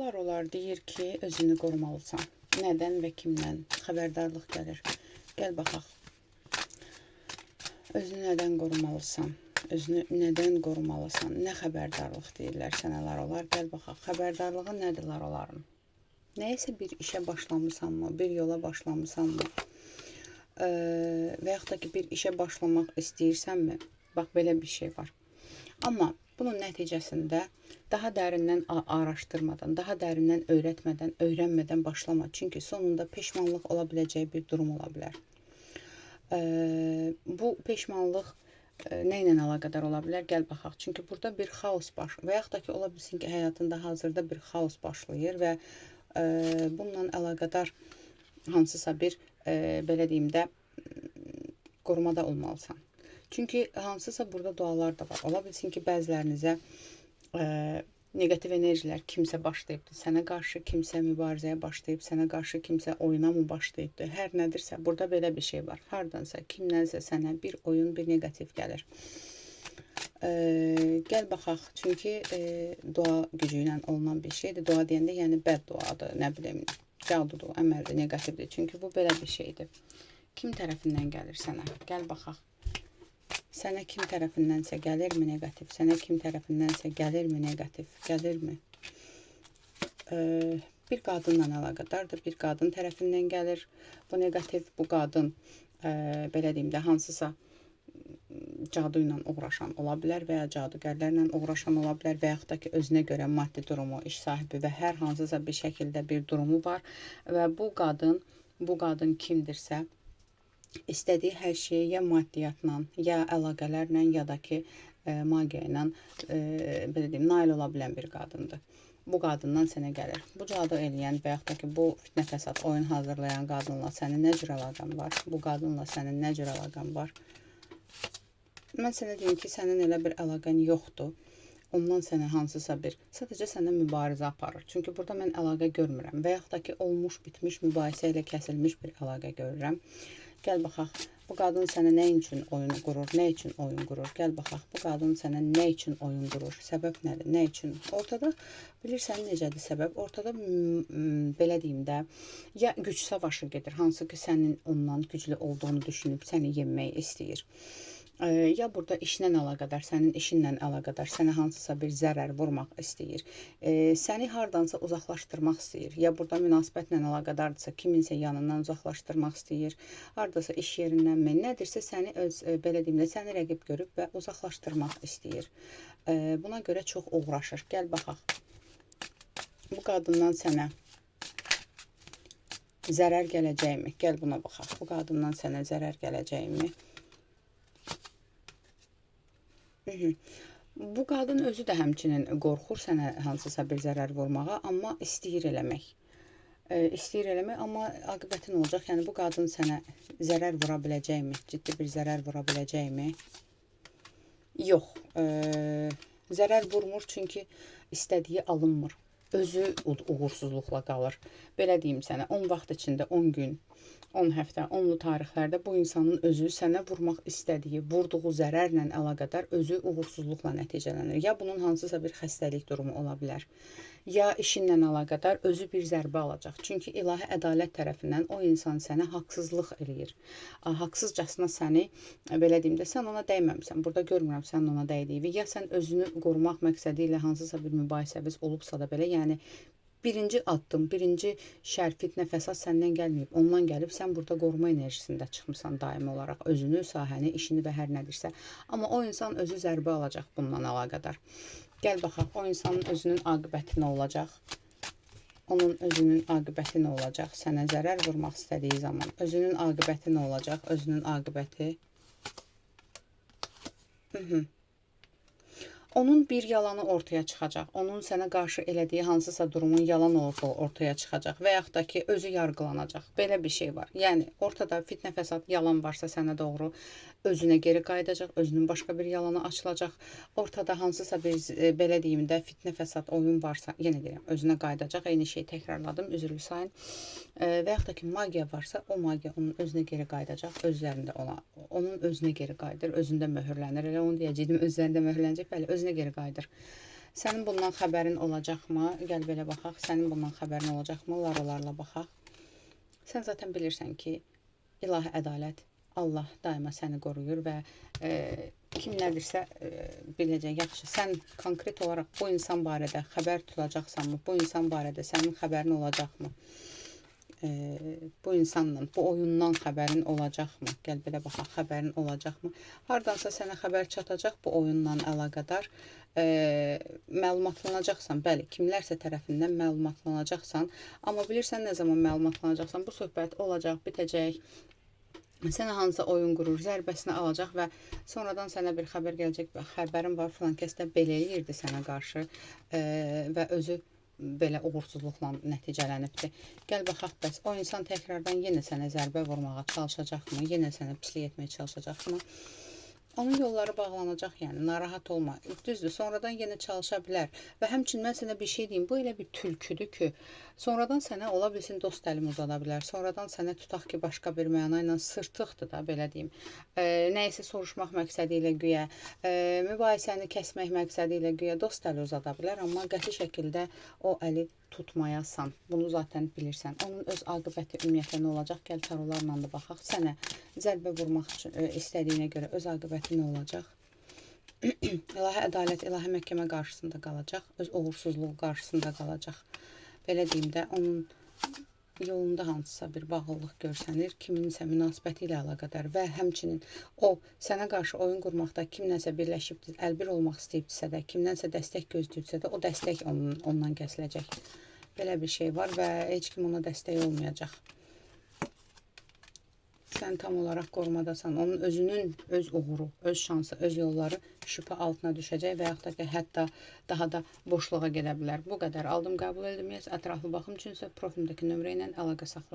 Larolar deyir ki, özünü qorumalısan. Nədən və kimdən? Xəbərdarlıq gəlir. Gəl baxaq. Özünü nədən qorumalısan? Özünü nədən qorumalısan? Nə xəbərdarlıq deyirlər sənə Larolar? Gəl baxaq. Xəbərdarlığı nədir Laroların? Nəyəsə bir işə başlamısanmı? Bir yola başlamısanmı? Və yaxud da ki, bir işə başlamaq istəyirsənmi? Bax, belə bir şey var. Amma bunun nəticəsində daha dərindən araşdırmadan, daha dərindən öyrənmədən başlama. Çünki sonunda peşmanlıq ola biləcəyi bir durum ola bilər. Bu peşmanlıq nə ilə əlaqədar ola bilər? Gəl baxaq. Çünki burada bir xaos və yaxud da ki, ola bilsin ki, həyatında hazırda bir xaos başlayır və bununla əlaqədar hansısa bir, belə deyim də, qorumada olmalısan. Çünki hansısa burada dualar da var. Ola bilsin ki, bəzilərinizə negativ enerjilər kimsə başlayıbdır. Sənə qarşı kimsə mübarizəyə başlayıb, sənə qarşı kimsə oyuna mı başlayıbdır? Hər nədirsə, burada belə bir şey var. Hardansa, kimdənsə sənə bir oyun, bir negativ gəlir. Gəl baxaq. Çünki dua gücü ilə olunan bir şeydir. Dua deyəndə, yəni bəd duadır, nə bilim, cadudur, əməldir, negativdir. Çünki bu belə bir şeydir. Kim tərəfindən gəlir sənə? Gəl baxaq. Sənə kim tərəfindənsə gəlirmi negativ? Sənə kim tərəfindənsə gəlirmi negativ? Gəlirmi? Bir qadınla əlaqədardır. Bir qadın tərəfindən gəlir bu negativ. Bu qadın, belə deyim də, hansısa cadu ilə uğraşan ola bilər və ya cadugərlərlə uğraşan ola bilər və yaxud da ki, özünə görə maddi durumu, iş sahibi və hər hansısa bir şəkildə bir durumu var və bu qadın kimdirsə, istədiyi hər şeyi ya maddiyyatla, ya əlaqələrlə, ya da ki, magiya ilə, belə deyim, nail ola bilən bir qadındır. Bu qadından sənə gəlir. Bu cadu eləyən və yaxud da ki, bu fitnə fəsad oyun hazırlayan qadınla sənin nə cür əlaqən var? Bu qadınla sənin nə cür əlaqən var? Mən sənə deyim ki, sənin elə bir əlaqən yoxdur. Ondan sənə hansısa bir, sadəcə sənə mübarizə aparır. Çünki burada mən əlaqə görmürəm və yaxud da ki, olmuş, bitmiş, mübahisə ilə kəsilmiş bir əlaqə görürəm. Gəl baxaq, bu qadın sənə nə üçün oyun qurur, nə üçün oyun qurur? Gəl baxaq, bu qadın sənə nə üçün oyun qurur? Səbəb nədir, nə üçün? Ortada, bilirsən necədir səbəb? Ortada, belə deyim də, ya güc savaşı gedir, hansı ki, sənin ondan güclü olduğunu düşünüb səni yenmək istəyir. Ya burada işlə əlaqədar, sənin işinlə əlaqədar, sənə hansısa bir zərər vurmaq istəyir. Səni hardansa uzaqlaşdırmaq istəyir. Ya burada münasibətlə əlaqədardırsa, kiminsə yanından uzaqlaşdırmaq istəyir. Hardasa iş yerindənmi, nədirsə səni belə deyim də, səni rəqib görüb və uzaqlaşdırmaq istəyir. Buna görə çox uğraşır. Gəl baxaq. Bu qadından sənə zərər gələcəkmi? Gəl buna baxaq. Bu qadından sənə zərər gələcəkmi? Bu qadın özü də həmçinin qorxur sənə hansısa bir zərər vurmağa, amma istəyir eləmək. Amma aqibəti nə olacaq? Yəni, bu qadın sənə zərər vura biləcəkmi? Ciddi bir zərər vura biləcəkmi? Yox. Zərər vurmur, çünki istədiyi alınmır. Özü uğursuzluqla qalır. Belə deyim sənə, 10 vaxt içində, 10 gün, 10 həftə, 10'lu tarixlərdə bu insanın özü sənə vurmaq istədiyi, vurduğu zərərlə əlaqədar özü uğursuzluqla nəticələnir. Ya bunun hansısa bir xəstəlik durumu ola bilər, ya işinlə əlaqədar özü bir zərbə alacaq. Çünki ilahi ədalət tərəfindən o insan sənə haqsızlıq eləyir. Haqsızcasına səni, belə deyim də, sən ona dəyməmsən. Burada görmürəm sənin ona dəydiyi. Ya sən özünü qorumaq məqsədi ilə hansısa bir mübahisəviz olubsa da belə, yəni birinci addım, birinci şər, fitnə, fəsad səndən gəlməyib, ondan gəlib, sən burada qoruma enerjisində çıxmısan daimi olaraq, özünü, sahəni, işini və hər nədirsə. Amma o insan özü zərbə alacaq bundan əlaqədar. Gəl baxaq, o insanın özünün aqibəti nə olacaq? Onun özünün aqibəti nə olacaq? Sənə zərər vurmaq istədiyi zaman özünün aqibəti nə olacaq? Özünün aqibəti. Onun bir yalanı ortaya çıxacaq. Onun sənə qarşı elədiyi hansısa durumun yalan olduğu ortaya çıxacaq və yaxud da ki, özü yargılanacaq. Belə bir şey var. Yəni, ortada fitnə, fəsad, yalan varsa sənə doğru özünə geri qayıdacaq, özünün başqa bir yalanı açılacaq. Ortada hansısa bir, belə deyim də, fitnə, fəsad, oyun varsa, yenə deyirəm, özünə qayıdacaq. Eyni şeyi təkrarladım, üzrlü sayın. Və yaxud da ki, magiya varsa, o magiya onun özünə geri qayıdacaq, özlərində onun özünə geri qayıdır, özündə möhürlənir. Elə onu deyəcəkdim, özlərində möhürlənəcək, bəli, özünə geri qayıdır. Sənin bundan xəbərin olacaqmı? Gəl belə baxaq. Sənin bundan xəbərin olacaqmı? Onlarla baxaq. Sən zaten bilirsən ki, ilahi ədalət, Allah daima səni qoruyur və kim nədirsə biləcək. Yaxşı, sən konkret olaraq bu insan barədə xəbər tutacaqsanmı? Bu insan barədə sənin xəbərin olacaqmı? Bu insanla, bu oyundan xəbərin olacaqmı? Gəl belə baxaq, xəbərin olacaqmı? Hardansa sənə xəbər çatacaq bu oyunla əlaqədar. Məlumatlanacaqsan, bəli, kimlərsə tərəfindən məlumatlanacaqsan. Amma bilirsən nə zaman məlumatlanacaqsan? Bu söhbət olacaq, bitəcək. Sənə hansısa oyun qurur, zərbəsini alacaq və sonradan sənə bir xəbər gələcək. Xəbərin var, filan kəs də belə eləyirdi sənə qarşı və özü belə uğursuzluqla nəticələnibdir. Gəl baxaq, bəs o insan təkrardan yenə sənə zərbə vurmağa çalışacaqmı? Yenə sənə pislik etməyə çalışacaqmı? Onun yolları bağlanacaq, yəni narahat olma. Düzdür, sonradan yenə çalışa bilər. Və həmçinin mən sənə bir şey deyim, bu elə bir tülküdür ki, sonradan sənə ola bilsin dost əlimi uzada bilər. Sonradan sənə tutaq ki, başqa bir məna ilə sırtıqdır da, belə deyim. Nəyisə soruşmaq məqsədi ilə güya, mübahisəni kəsmək məqsədi ilə güya dost əli uzada bilər, amma qəti şəkildə o əli tutmayasan. Bunu zaten bilirsən. Onun öz aqibəti ümumiyyətlə nə olacaq? Gəl tarolarla da baxaq. Sənə zərbə vurmaq üçün istədiyinə görə öz aqibəti nə olacaq? İlahi ədalət, ilahi məhkəmə qarşısında qalacaq. Öz uğursuzluğu qarşısında qalacaq. Belə deyim də, onun yolunda hansısa bir bağlılıq görsənir, kiminsə münasibəti ilə əlaqədar və həmçinin o sənə qarşı oyun qurmaqda kimlənsə birləşib əlbir olmaq istəyibdirsə də, kimdənsə dəstək gözləyirsə də, o dəstək ondan kəsiləcək. Belə bir şey var və heç kim ona dəstək olmayacaq. Sən tam olaraq qorumadasan. Onun özünün öz uğuru, öz şansı, öz yolları şübhə altına düşəcək və yaxud da ki, hətta daha da boşluğa gedə bilər. Bu qədər aldım, qəbul edilməyəz. Ətraflı baxım üçünsə profilimdəki nömrə ilə əlaqə saxla.